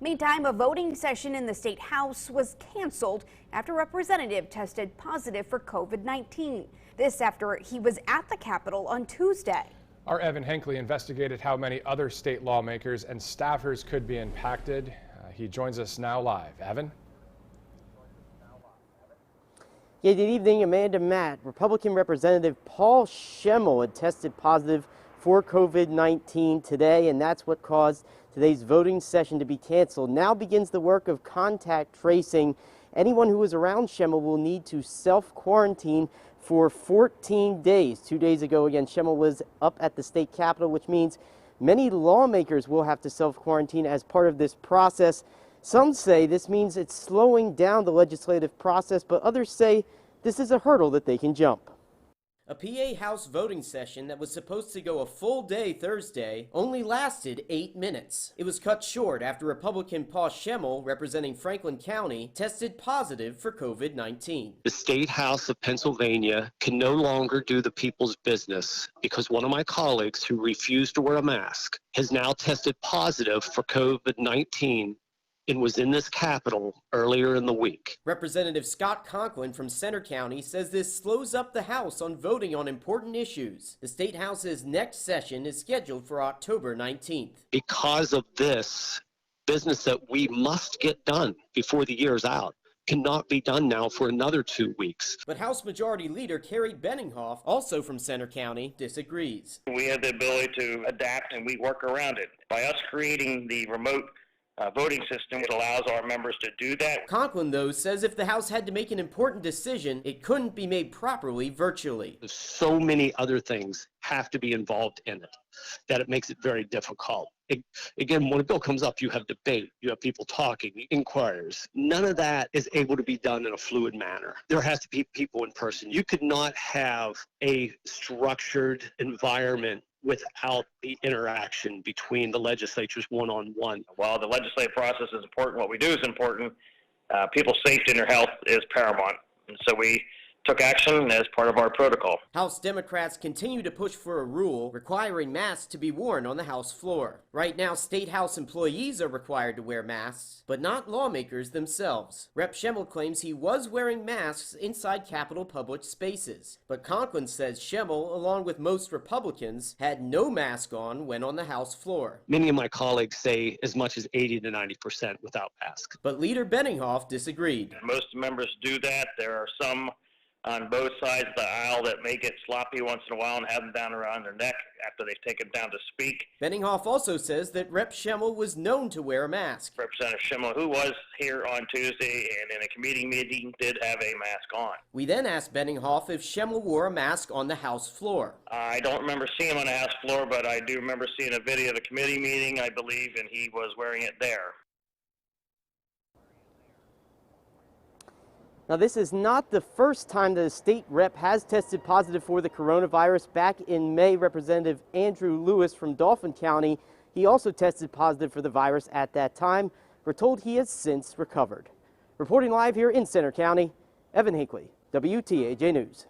Meantime, a voting session in the state house was canceled after a representative tested positive for COVID-19. This after he was at the Capitol on Tuesday. Our Evan Hinckley investigated how many other state lawmakers and staffers could be impacted. He joins us now live. Evan? Yeah, good evening, Amanda, Matt. Republican Representative Paul Schemmel had tested positive for COVID-19 today, and that's what caused today's voting session to be canceled. Now begins the work of contact tracing. Anyone who is around Schemmel will need to self-quarantine for 14 days. 2 days ago, again, Schemmel was up at the state capitol, which means many lawmakers will have to self-quarantine as part of this process. Some say this means it's slowing down the legislative process, but others say this is a hurdle that they can jump. A PA House voting session that was supposed to go a full day Thursday only lasted 8 minutes. It was cut short after Republican Paul Schemmel, representing Franklin County, tested positive for COVID-19. The State House of Pennsylvania can no longer do the people's business because one of my colleagues who refused to wear a mask has now tested positive for COVID-19 and was in this Capitol earlier in the week. Representative Scott Conklin from Center County says this slows up the House on voting on important issues. The State House's next session is scheduled for October 19th. Because of this, business that we must get done before the year's out cannot be done now for another 2 weeks. But House Majority Leader Kerry Benninghoff, also from Center County, disagrees. We have the ability to adapt and we work around it. By us creating the remote voting system, it allows our members to do that. Conklin, though, says if the House had to make an important decision, it couldn't be made properly virtually. So many other things have to be involved in it that it makes it very difficult. Again, when a bill comes up, you have debate, you have people talking, inquiries. None of that is able to be done in a fluid manner. There has to be people in person. You could not have a structured environment without the interaction between the legislatures one-on-one. While the legislative process is important, what we do is important. People's safety and their health is paramount. And so we took action as part of our protocol. House Democrats continue to push for a rule requiring masks to be worn on the House floor. Right now, State House employees are required to wear masks, but not lawmakers themselves. Rep. Schemmel claims he was wearing masks inside Capitol public spaces, but Conklin says Schemmel, along with most Republicans, had no mask on when on the House floor. Many of my colleagues say as much as 80 to 90% without masks. But Leader Benninghoff disagreed. Most members do that. There are some on both sides of the aisle that may get sloppy once in a while and have them down around their neck after they've taken down to speak. Benninghoff also says that Rep. Schemmel was known to wear a mask. Representative Schemmel, who was here on Tuesday and in a committee meeting, did have a mask on. We then asked Benninghoff if Schemmel wore a mask on the House floor. I don't remember seeing him on the House floor, but I do remember seeing a video of the committee meeting, I believe, and he was wearing it there. Now, this is not the first time that a state rep has tested positive for the coronavirus. Back in May, Representative Andrew Lewis from Dauphin County, he also tested positive for the virus at that time. We're told he has since recovered. Reporting live here in Center County, Evan Hinckley, WTAJ News.